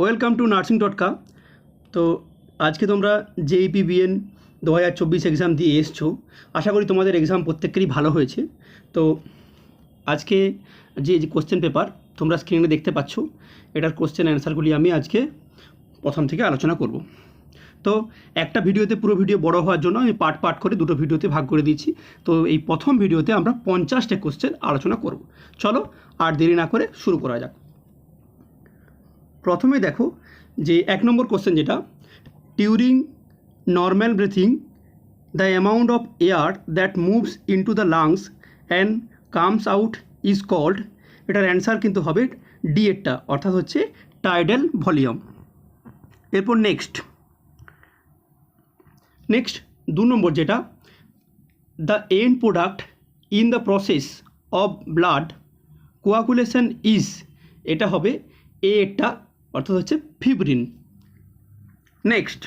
Welcome to nursing টটকা। তো আজকে তোমরা JEPBN 2024 এক্সাম দিয়ে এসছো। আশা করি তোমাদের এক্সাম প্রত্যেকেরই ভালো হয়েছে। তো আজকে যে কোশ্চেন পেপার তোমরা স্ক্রিনে দেখতে পাচ্ছ, এটার কোশ্চেন অ্যান্সারগুলি আমি আজকে প্রথম থেকে আলোচনা করব। তো একটা ভিডিওতে পুরো ভিডিও বড় হওয়ার জন্য আমি পার্ট করে দুটো ভিডিওতে ভাগ করে দিয়েছি। তো এই প্রথম ভিডিওতে আমরা 50টা কোশ্চেন আলোচনা করব। চলো আর দেরি না করে শুরু করা যাক। প্রথমে দেখো যে 1 নম্বর কোশ্চেন, যেটা during normal breathing the amount of air that moves into the lungs and comes out is called. এটার অ্যান্সার কিন্তু হবে ডি এরটা, অর্থাৎ হচ্ছে টাইডাল ভলিউম। এরপর নেক্সট 2 নম্বর, যেটা the end product in the process of blood coagulation is, এটা হবে এ এরটা, অর্থাৎ হচ্ছে ফিব্রিন। নেক্সট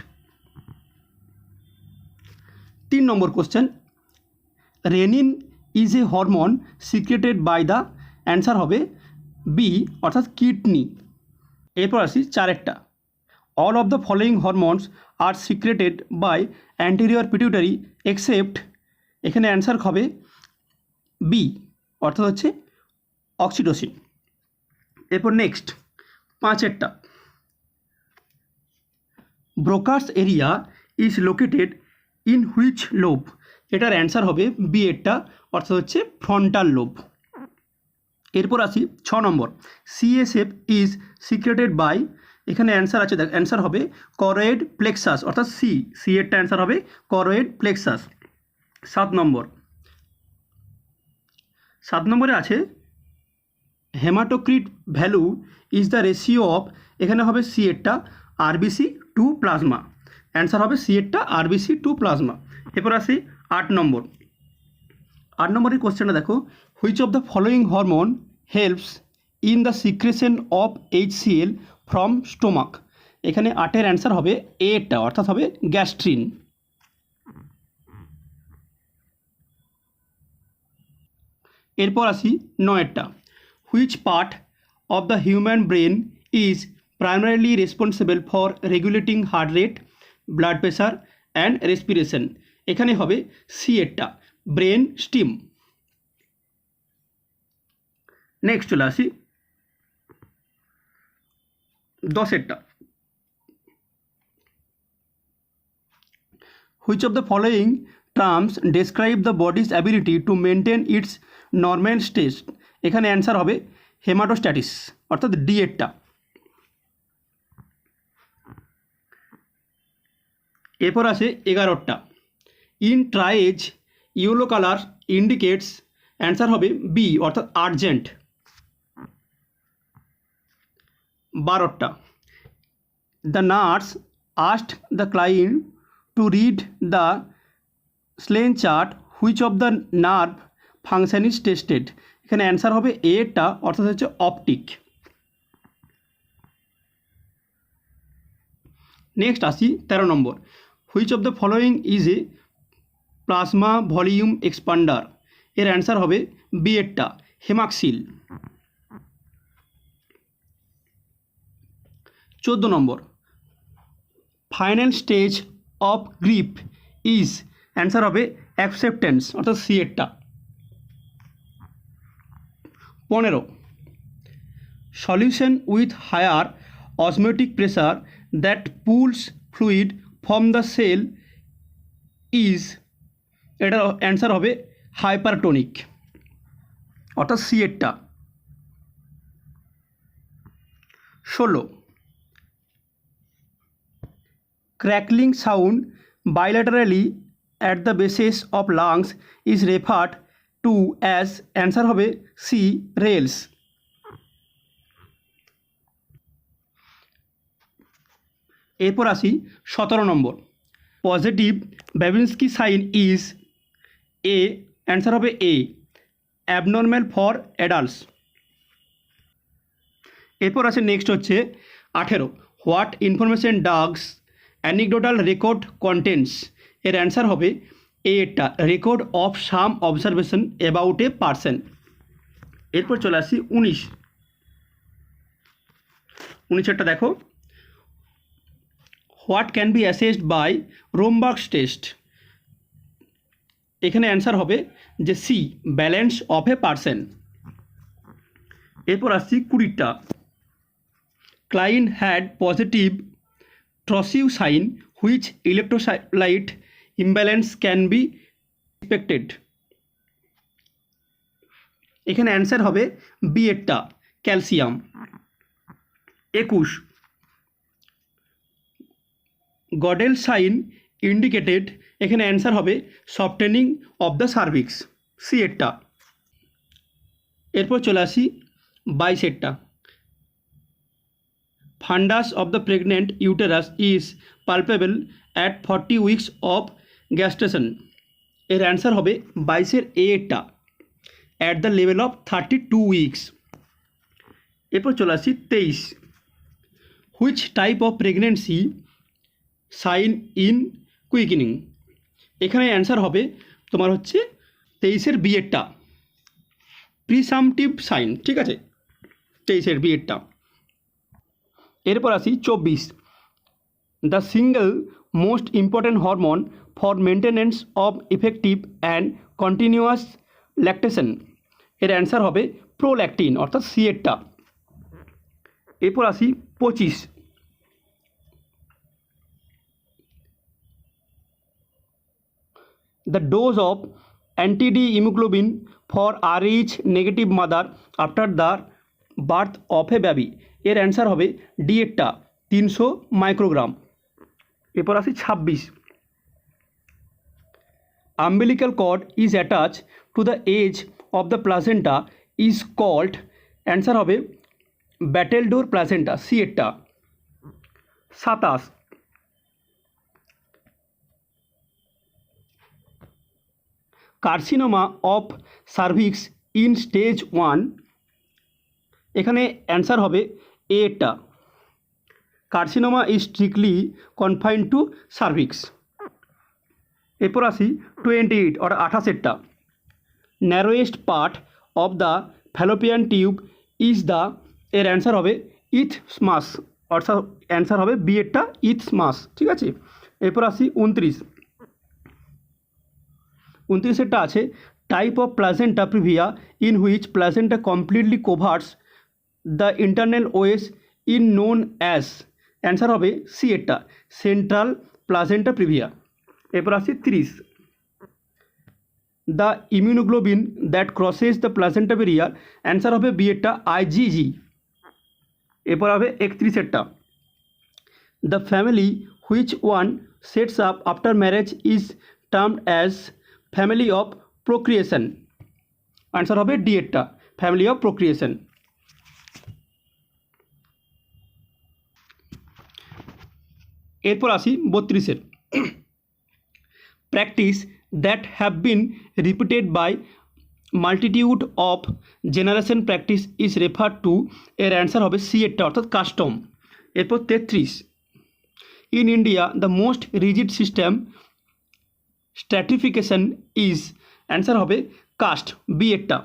3 নম্বর question, renin is a hormone secreted by the, answer হবে বি, অর্থাৎ কিডনি। এরপর আসি 4 all of the following hormones are secreted by anterior pituitary except, এখানে অ্যান্সার হবে বি, অর্থাৎ হচ্ছে অক্সিটোসিন। এরপর next 5 Broca's area is located in which lobe, এটার অ্যান্সার হবে বি এরটা, অর্থাৎ হচ্ছে ফ্রন্টাল লোব। এরপর আসি 6 নম্বর, CSF ইজ সিক্রেটেড বাই, এখানে অ্যান্সার আছে, দেখ অ্যান্সার হবে করয়েড প্লেক্সাস, অর্থাৎ সি এরটা অ্যান্সার হবে করয়েড প্লেক্সাস। 7 নম্বরে আছে haematocrit value is the ratio of, এখানে হবে সি এরটা RBC টু প্লাজমা, অ্যান্সার হবে সি এরটা RBC টু প্লাজমা। এরপর আসি 8 নম্বরের কোশ্চেনটা দেখো, which of the following hormone helps in the secretion of HCl from stomach, এখানে 8-এর অ্যান্সার হবে এ এরটা, অর্থাৎ হবে গ্যাস্ট্রিন। এরপর আসি 9 which part of the human brain is primarily responsible for regulating heart rate, blood pressure and respiration, এখানে হবে সি এরটা ব্রেন স্টিম। নেক্সট চলে আসি 10 which of the following terms describe the bodies ability to maintain it's normal stage, এখানে answer হবে হেমাটোস্ট্যাটিস, অর্থাৎ D এরটা। এরপর আছে 11 in tries yellow colour indicates, answer হবে বি, অর্থাৎ urgent. 12 the nurse asked the client to read the Snellen chart which of the nerve function is tested, এখানে answer হবে A এরটা, অর্থাৎ হচ্ছে অপটিক। নেক্সট আসি 13 নম্বর, which of the following is a plasma volume expander, এর answer হবে B এরটা হেমাক্সিল। 14 নম্বর, final stage of grief is, answer হবে অ্যাকসেপ্টেন্স, অর্থাৎ সি এরটা। 15 solution with higher osmotic pressure that pulls fluid from the cell is, এটার answer হবে hypertonic, অর্থাৎ সি এরটা। 16 crackling sound bilaterally at the bases of lungs is referred to as, answer হবে C rales. এরপর আসি 17 নম্বর, positive Babinski sign is a, answer হবে A abnormal for adults. এরপর আছে নেক্সট হচ্ছে 18 what information does anecdotal record contents, এর answer হবে এ এরটা record of some observation about a person. এরপর চলে আসি 19 দেখো, what can be assessed by Romberg's test, এখানে অ্যান্সার হবে যে C, balance of a person. এরপর আসছি 20টা। Client had positive Trousseau sign which electrolyte imbalance can be expected, এখানে অ্যান্সার হবে বি এরটা, ক্যালসিয়াম। 21, গডেল সাইন ইন্ডিকেটেড, এখানে অ্যান্সার হবে সফটেনিং অফ দ্য সার্ভিক্স, সি এরটা। এরপর চলে আসি 22এরটা। Fundus of the pregnant uterus is palpable at 40 weeks of gestation, এর অ্যান্সার হবে 22-এর এ এরটা, at the level of 32 weeks. এরপর চলে আসি 23, which type of pregnancy sign in quickening, এখানে অ্যান্সার হবে তোমার হচ্ছে 23-এর বি এরটা, প্রিসামটিভ সাইন, ঠিক আছে, 23-এর বি এরটা। এরপর আসি 24, the single most important hormone for maintenance of effective and continuous lactation, এর অ্যান্সার হবে প্রোল্যাকটিন, অর্থাৎ সি এরটা। এরপর আসি 25, the dose of anti-D hemoglobin for Rh negative mother after the birth of a baby, এর অ্যান্সার হবে D এরটা, 300 microgram. এরপর আসি 26, umbilical cord is attached to the edge of the placenta is called, answer হবে battledore placenta, C এরটা। 27, carcinoma of cervix in stage 1, এখানে answer হবে A এরটা, carcinoma is strictly confined to cervix. এরপর আসি 28 or 28এরটা, narrowest part of the fallopian tube is the, এর answer হবে ইথমাস, অর্থাৎ অ্যান্সার হবে বি এরটা, ইথমাস, ঠিক আছে। এরপর আসি 29এরটা আছে type of placenta previa in which placenta completely covers the internal os in known as, answer হবে সি এরটা, সেন্ট্রাল প্লাসেন্টা প্রিভিয়া। এরপর আসি 30, the immunoglobin that crosses the placenta barrier, answer হবে বি এরটা, আইজিজি। এরপর হবে 31এরটা, the family which one sets up after marriage is termed as family of procreation, answer হবে ডি এরটা, ফ্যামিলি অফ প্রোক্রিয়েশন। এরপর আসি 32-এর, practice that have been repeated by multitude of generation practice is refer to, এর answer হবে C এরটা, অর্থাৎ custom. এরপর 33, in India the most rigid system stratification is, answer হবে কাস্ট, বি এরটা।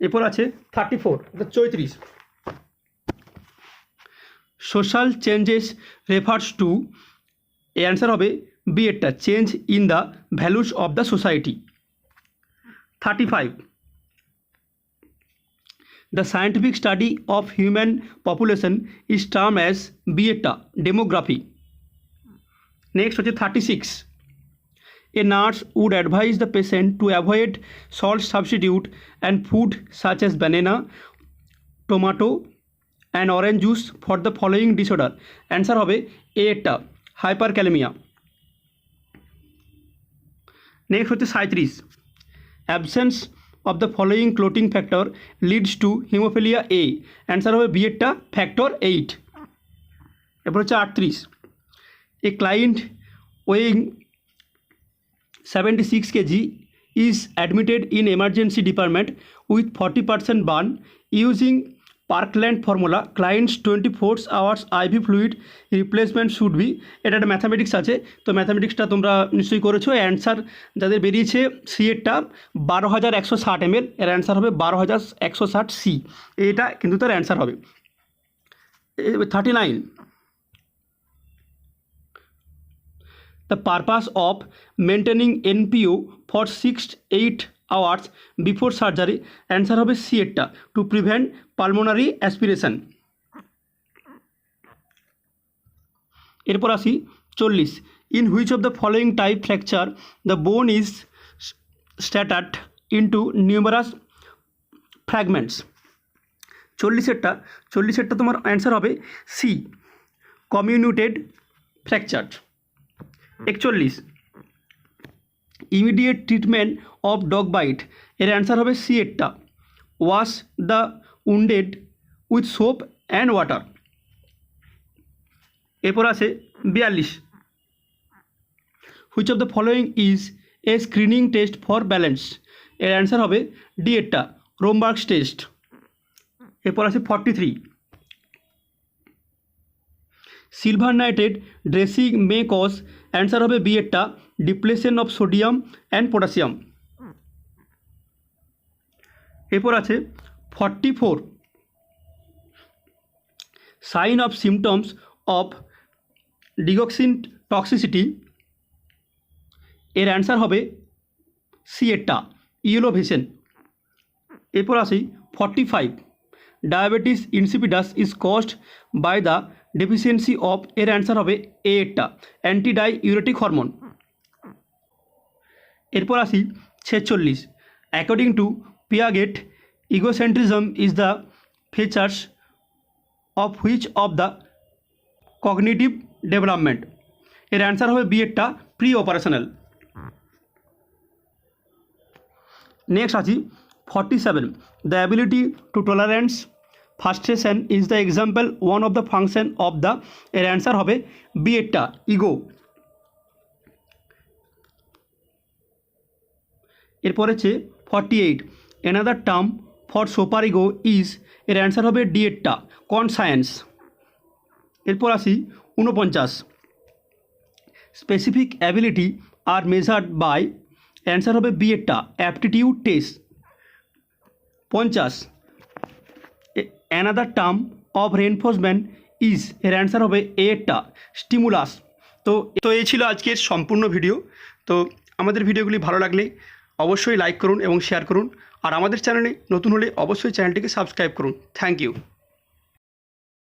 এরপর আছে 34, 34, সোশ্যাল চেঞ্জেস রেফার্স টু, এর অ্যান্সার হবে বি এরটা, change in the values of the society. 35, the scientific study of human population is term as, B এরটা, demography. Next হচ্ছে 36, a nurse would advise the patient to avoid salt substitute and food such as banana, tomato and orange juice for the following disorder, answer হবে a টা, hyperkalemia. Next হচ্ছে 37, absence of the following clotting factor leads to hemophilia A, answer হবে B এরটা, factor 8. এরপর হচ্ছে 38, a client weighing 76 kg is admitted in emergency department with 40% burn using Parkland formula, client's 24 hours IV fluid replacement should be, এটা একটা mathematics আছে, তো ম্যাথামেটিক্সটা তোমরা নিশ্চয়ই করেছো। অ্যান্সার যাদের বেরিয়েছে সি এরটা 12,160 ml, এর অ্যান্সার হবে 12,160 সি, এটা কিন্তু তার অ্যান্সার হবে। 39, the purpose of maintaining NPO for 6-8 hours before surgery, answer হবে সি এরটা, টু প্রিভেন্ট পালমোনারি অ্যাসপিরেশন। এরপর আসি 40, in which of the following type fracture the bone is shattered into numerous fragments. 40-এরটা তোমার অ্যান্সার হবে C, comminuted fracture. 41, immediate treatment of dog bite, এর answer হবে C এরটা, wash the wounded with soap and water. এরপর আছে 42, which of the following is a screening test for balance, এর answer হবে ডি এরটা, রোমবার্গস টেস্ট। এরপর আছে 43, silver nitrate dressing may cause, answer হবে বি এরটা, depletion of sodium and potassium. এরপর আছে 44, sign of symptoms of digoxin toxicity, এর অ্যান্সার হবে সি এরটা, ইয়েলো ভিশন। এরপর আসি 45, diabetes insipidus is caused by the deficiency of, এর অ্যান্সার হবে এ এরটা, অ্যান্টিডাইউরেটিক হরমোন। এরপর আসি 46, according to Piaget egocentrism is the features of which of the cognitive development, এর অ্যান্সার হবে বি এরটা, প্রি অপারেশনাল। নেক্সট আছি 47, the ability to tolerance frustration is the example one of the function of the, এর answer হবে B এরটা, ego. এরপর হচ্ছে 48, another term for super ego is, এর অ্যান্সার হবে ডি এরটা, কনসায়েন্স। এরপর আসি 49, specific ability are measured by, answer হবে বি এরটা, aptitude test. 50, another term of reinforcement is, এর অ্যান্সার হবে এ এরটা, স্টিমুলাস। তো এই ছিল আজকের সম্পূর্ণ ভিডিও। তো আমাদের ভিডিওগুলি ভালো লাগলে অবশ্যই লাইক করুন এবং শেয়ার করুন, আর আমাদের চ্যানেলে নতুন হলে অবশ্যই চ্যানেলটিকে সাবস্ক্রাইব করুন। Thank you.